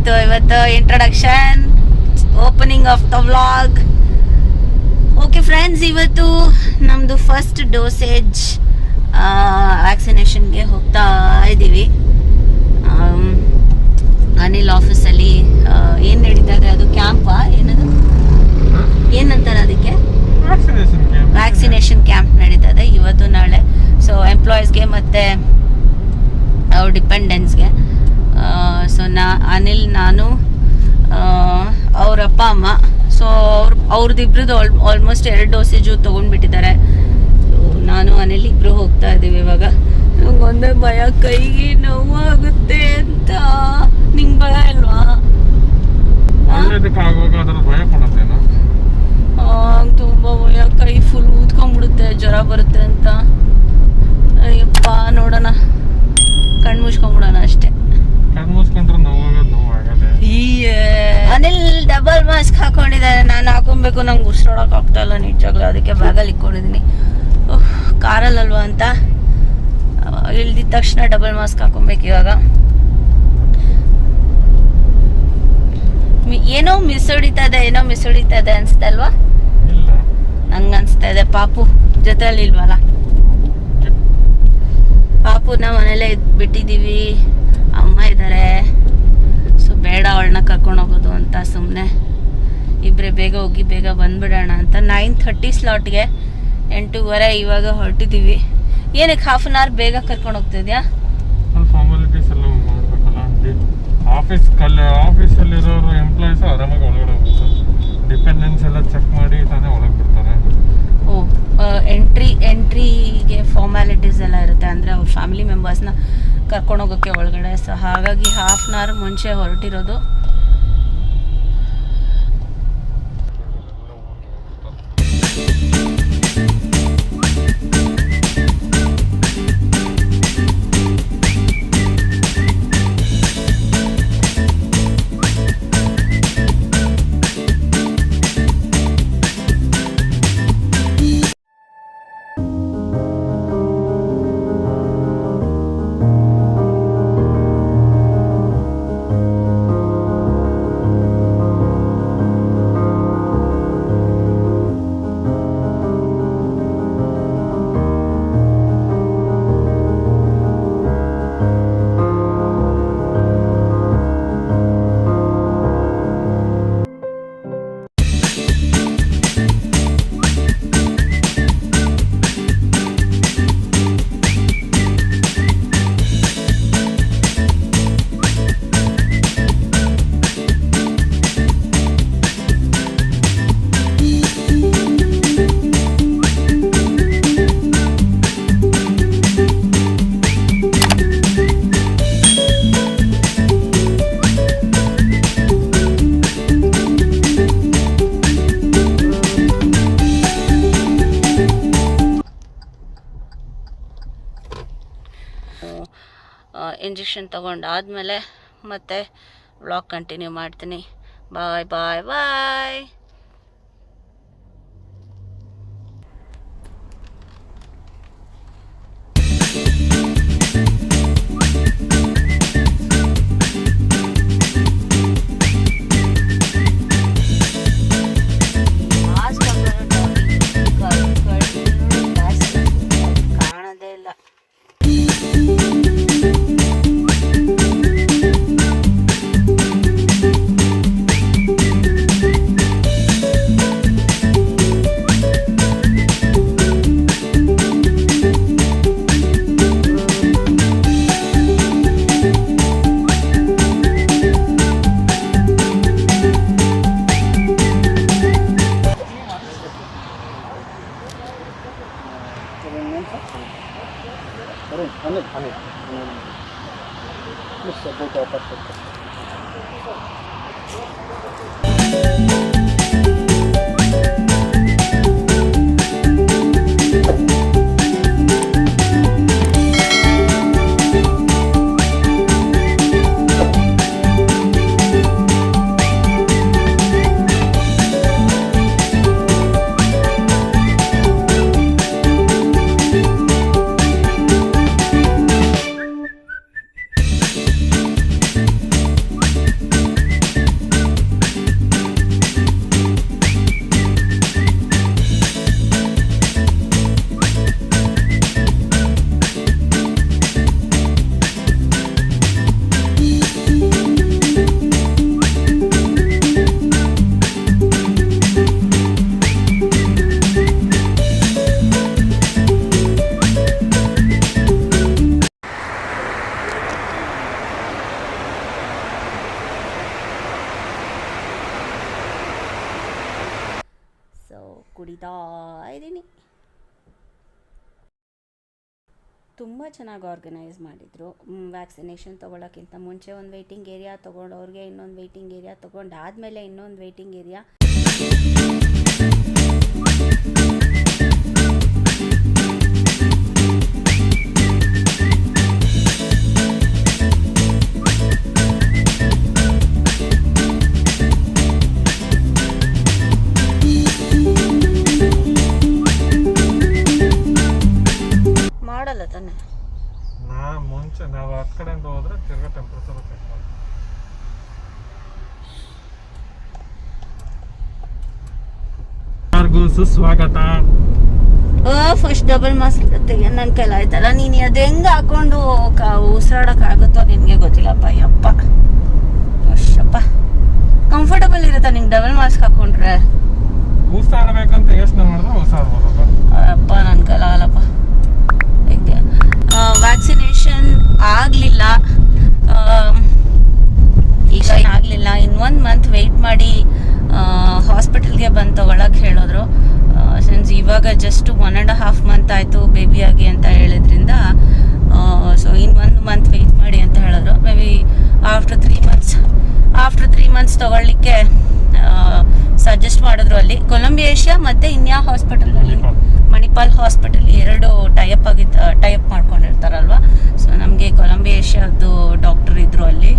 ಆಗಿತ್ತು ಇವತ್ತು introduction opening of the vlog. Okay friends, ಇವತ್ತು ನಮ್ಮದು ಫಸ್ಟ್ ಡೋಸೇಜ್ ವ್ಯಾಕ್ಸಿನೇಷನ್ಗೆ ಹೋಗ್ತಾ ಇದ್ದೀವಿ. ಅನಿಲ್ ಆಫೀಸಲ್ಲಿ ಏನು ನಡೀತಾರೆ, ಅದು ಕ್ಯಾಂಪಾ ಏನದು ಏನಂತಾರೆ ಅದಕ್ಕೆ, ವ್ಯಾಕ್ಸಿನೇಷನ್ ಕ್ಯಾಂಪ್ ನಡೀತದೆ ಇವತ್ತು ನಾಳೆ. ಸೊ ಎಂಪ್ಲಾಯೀಸ್ಗೆ ಮತ್ತು ಅವ್ರ ಡಿಪೆಂಡೆನ್ಸ್ಗೆ. ಸೊ ಅನಿಲ್, ನಾನು, ಅವ್ರ ಅಪ್ಪ ಅಮ್ಮ, ಸೊ ಅವ್ರದ್ದಿಬ್ರದ್ದು ಆಲ್ಮೋಸ್ಟ್ 2 ಡೋಸೇಜು ತೊಗೊಂಡ್ಬಿಟ್ಟಿದ್ದಾರೆ. ಸೊ ನಾನು ಅನಿಲ್ ಇಬ್ಬರು ಹೋಗ್ತಾ ಇದ್ದೀವಿ ಇವಾಗ. ನಂಗೊಂದೇ ಭಯ, ಕೈಗೆ ನೋವಾಗುತ್ತೆ ಅಂತ. ನಿಂಗೆ ಭಯ ಇಲ್ವಾ? ತುಂಬ ಭಯ, ಕೈ ಫುಲ್ ಊದ್ಕೊಂಡ್ಬಿಡುತ್ತೆ, ಜ್ವರ ಬರುತ್ತೆ ಅಂತ. ಅಯ್ಯಪ್ಪ, ನೋಡೋಣ, ಕಣ್ಣು ಮುಚ್ಕೊಂಡ್ಬಿಡೋಣ ಅಷ್ಟೇ. ಅನಿಲ್ ಡಬಲ್ ಮಾಸ್ಕ್ ಹಾಕೊಂಡಿದ್ದಾರೆ, ನಾನು ಹಾಕೊಬೇಕು. ನಂಗೆ ಉಸಿರಾಡಕ್ ಆಗ್ತಾ ಇಲ್ಲ ನಿಜವಾಗ್ಲೂ, ಅದಕ್ಕೆ ಬ್ಯಾಗಲ್ಲಿ ಇಟ್ಕೊಂಡಿದ್ದೀನಿ. ಕಾರಲ್ಲಲ್ವಾ ಅಂತ ಇಳ್ದಿದ ತಕ್ಷಣ ಡಬಲ್ ಮಾಸ್ಕ್ ಹಾಕೊಬೇಕು ಇವಾಗ. ಏನೋ ಮಿಸ್ ಹೊಡಿತಾ ಇದೆ ಅನ್ಸ್ತಲ್ವಾ? ನಂಗೆ ಅನ್ಸ್ತಾ ಇದೆ. ಪಾಪು ಜೊತೆಯಲ್ಲಿ ಇಲ್ವಲ್ಲ, ಪಾಪುನ ಮನೇಲೆ ಬಿಟ್ಟಿದ್ದೀವಿ, ಅಮ್ಮ ಇದ್ದಾರೆ. ಸೊ ಬೇಡ ಅವಳನ್ನ ಕರ್ಕೊಂಡು ಹೋಗೋದು ಅಂತ ಸುಮ್ಮನೆ ಇಬ್ಬರೇ ಬೇಗ ಹೋಗಿ ಬೇಗ ಬಂದ್ಬಿಡೋಣ ಅಂತ 9:30 ಸ್ಲಾಟ್ಗೆ 8:15 ಇವಾಗ ಹೊರಟಿದ್ದೀವಿ. ಏನಕ್ಕೆ ಹಾಫ್ ಅನ್ ಅವರ್ ಬೇಗ ಕರ್ಕೊಂಡು ಹೋಗ್ತಿದ್ಯಾ? ಫಾರ್ಮಾಲಿಟೀಸ್ ಎಲ್ಲ ಮಾಡ್ಬೇಕಲ್ಲ. ಆಫೀಸಲ್ಲಿರೋರು ಎಂಪ್ಲಾಯೀಸ್ ಆರಾಮಾಗಿ ಒಳಗಡೆ ಹೋಗ್ತಾರೆ. ಡಿಪೆಂಡೆನ್ಸ್ ಎಲ್ಲ ಚೆಕ್ ಮಾಡಿ ತಾನೇ ಒಳಗೆ ಬಿಡ್ತಾರೆ. ಎಂಟ್ರಿಗೆ ಫಾರ್ಮ್ಯಾಲಿಟೀಸ್ ಎಲ್ಲ ಇರುತ್ತೆ, ಅಂದರೆ ಅವ್ರ ಫ್ಯಾಮಿಲಿ ಮೆಂಬರ್ಸ್ನ ಕರ್ಕೊಂಡು ಹೋಗೋಕ್ಕೆ ಒಳಗಡೆ. ಸೊ ಹಾಗಾಗಿ ಹಾಫ್ ಅನ್ ಅವರ್ ಮುಂಚೆ ಹೊರಟಿರೋದು. ಇಂಜೆಕ್ಷನ್ ತೊಗೊಂಡಾದ್ಮೇಲೆ ಮತ್ತೆ ವ್ಲಾಗ್ ಕಂಟಿನ್ಯೂ ಮಾಡ್ತೀನಿ. ಬಾಯ್ ಬಾಯ್ ಬಾಯ್. ಕಾಣೋದೇ ಇಲ್ಲ. ಕುಡಿತಾ ಇದ್ದೀನಿ. ತುಂಬ ಚೆನ್ನಾಗಿ ಆರ್ಗನೈಸ್ ಮಾಡಿದರು. ವ್ಯಾಕ್ಸಿನೇಷನ್ ತೊಗೊಳಕ್ಕಿಂತ ಮುಂಚೆ ಒಂದು ವೆಯ್ಟಿಂಗ್ ಏರಿಯಾ ತೊಗೊಂಡವ್ರಿಗೆ ಇನ್ನೊಂದು ವೆಯ್ಟಿಂಗ್ ಏರಿಯಾ ತೊಗೊಂಡಾದಮೇಲೆ ಇನ್ನೊಂದು ವೆಯ್ಟಿಂಗ್ ಏರಿಯಾ. ಮಾಡಲ್ಲ ತಾನೆ ಮುಂಚೆ ನಾವು ಆ ಕಡೆಯಿಂದ ಹೋದ್ರೆ ತಿರ್ಗಾ ಟೆಂಪರೇಚರ್ ಚೆಕ್ ಮಾಡಿ. ಸುಸ್ವಾಗತ. ಫಸ್ಟ್ ಡಬಲ್ ಮಾಸ್ಕ್ ತೆಗೆ ನನ್ನ ಕೈಲ ಆಯ್ತಲ್ಲ. ನೀನು ಅದು ಹೆಂಗೆ ಹಾಕೊಂಡು ಉಸಿರಾಡೋಕ್ಕಾಗುತ್ತೋ ನಿನಗೆ ಗೊತ್ತಿಲ್ಲಪ್ಪ. ಯಪ್ಪ ಅಷ್ಟಪ್ಪ ಕಂಫರ್ಟಬಲ್ ಇರುತ್ತಾ ನಿಂಗೆ ಡಬಲ್ ಮಾಸ್ಕ್ ಹಾಕೊಂಡ್ರೆ? ಉಸಿರಾಡಬೇಕಂತ ಯೋಚನೆ ಮಾಡಿದ್ರೆ ಉಸಿರಾಡ್ಬೋದಪ್ಪ. ಅಪ್ಪ ನನ್ನ ಕೈಲ ಆಗಲ್ಲಪ್ಪ. ವ್ಯಾಕ್ಸಿನೇಷನ್ ಆಗಲಿಲ್ಲ, ಈಗ ಆಗಲಿಲ್ಲ. ಇನ್ನು 1 ಮಂತ್ ವೆಯ್ಟ್ ಮಾಡಿ ಹಾಸ್ಪಿಟಲ್ಗೆ ಬಂದು ತೊಗೊಳಕ್ಕೆ ಹೇಳಿದ್ರು. ಸಿನ್ಸ್ ಇವಾಗ ಜಸ್ಟ್ 1.5 ಮಂತ್ ಆಯಿತು ಬೇಬಿಯಾಗಿ ಅಂತ ಹೇಳಿದ್ರಿಂದ, ಸೊ ಇನ್ನು 1 ಮಂತ್ ವೆಯ್ಟ್ ಮಾಡಿ ಅಂತ ಹೇಳಿದ್ರು. ಮೇ ಬಿ ಆಫ್ಟರ್ 3 ಮಂತ್ಸ್ ತೊಗೊಳ್ಲಿಕ್ಕೆ ಸಜೆಸ್ಟ್ ಮಾಡಿದ್ರು. ಅಲ್ಲಿ ಕೊಲಂಬಿಯಾ ಏಷ್ಯಾ ಮತ್ತು ಇನ್ಯಾ ಹಾಸ್ಪಿಟಲ್ನಲ್ಲಿ ಮಣಿಪಾಲ್ ಹಾಸ್ಪಿಟಲ್ 2 ಟೈಅಪ್ ಮಾಡ್ಕೊಂಡಿರ್ತಾರಲ್ವ. ಸೊ ನಮಗೆ ಕೊಲಂಬಿಯಾ ಏಷ್ಯಾದು ಡಾಕ್ಟರ್ ಇದ್ದರು ಅಲ್ಲಿ.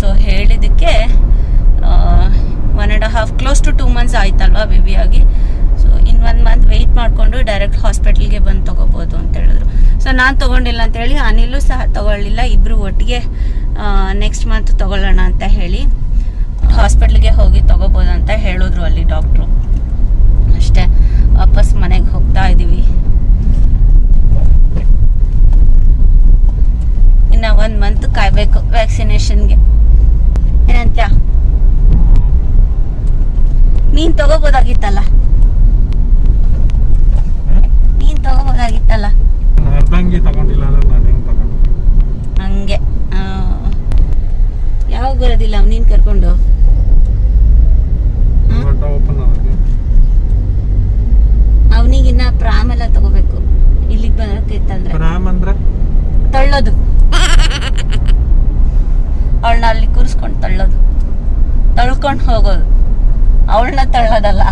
ಸೊ ಹೇಳಿದ್ದಕ್ಕೆ 1.5 ಕ್ಲೋಸ್ ಟು 2 ಮಂತ್ಸ್ ಆಯ್ತಲ್ವಾ ಬೇಬಿಯಾಗಿ. ಸೊ ಇನ್ನು 1 ಮಂತ್ ವೆಯ್ಟ್ ಮಾಡಿಕೊಂಡು ಡೈರೆಕ್ಟ್ ಹಾಸ್ಪಿಟಲ್ಗೆ ಬಂದು ತೊಗೋಬೋದು ಅಂತ ಹೇಳಿದ್ರು. ಸೊ ನಾನು ತೊಗೊಂಡಿಲ್ಲ ಅಂತೇಳಿ ಅನಿಲು ಸಹ ತೊಗೊಳ್ಳಿಲ್ಲ. ಇಬ್ಬರು ಒಟ್ಟಿಗೆ ನೆಕ್ಸ್ಟ್ ಮಂತ್ ತೊಗೊಳ್ಳೋಣ ಅಂತ ಹೇಳಿ ಹಾಸ್ಪಿಟ್ಲಿಗೆ ಹೋಗಿ ತೊಗೋಬೋದು ಅಂತ ಹೇಳಿದ್ರು ಅಲ್ಲಿ ಡಾಕ್ಟ್ರು. ಅಷ್ಟೇ, ವಾಪಸ್ ಮನೆಗೆ ಹೋಗ್ತಾ ಇದ್ದೀವಿ. ಇನ್ನು 1 ಮಂತ್ ಕಾಯಬೇಕು ವ್ಯಾಕ್ಸಿನೇಷನ್ಗೆ. ಏನಂತ್ಯ? ನೀನು ತಗೋಬೋದಾಗಿತ್ತಲ್ಲ. ಅರ್ಧಂಗಿ ತಗೊಂಡಿಲ್ಲ ಅಂದ್ರೆ ನಾನು ಹೆಂಗೆ ತಗೊಂಡು? ಹಂಗೆ ಯಾವಾಗ ಬರೋದಿಲ್ಲ ನೀನು ಕರ್ಕೊಂಡು? ಓಪನ್ ಆಗುತ್ತೆ. ಅವನಿಗಿನ್ನ ಪ್ರಾಮ್ ಎಲ್ಲ ತಗೋಬೇಕು ಇಲ್ಲಿಗೆ ಬರೋಕ್ಕಿತ್ತಂದ್ರೆ. ಪ್ರಾಮ್ ಅಂದ್ರೆ ತಳ್ಳೋದು, ಅವಳನ್ನ ಅಲ್ಲಿ ಕೂರಿಸ್ಕೊಂಡು ತಳ್ಳೋದು, ತಳ್ಕೊಂಡು ಹೋಗೋದು. ಅವಳನ್ನ ತಳ್ಳೋದಲ್ಲ.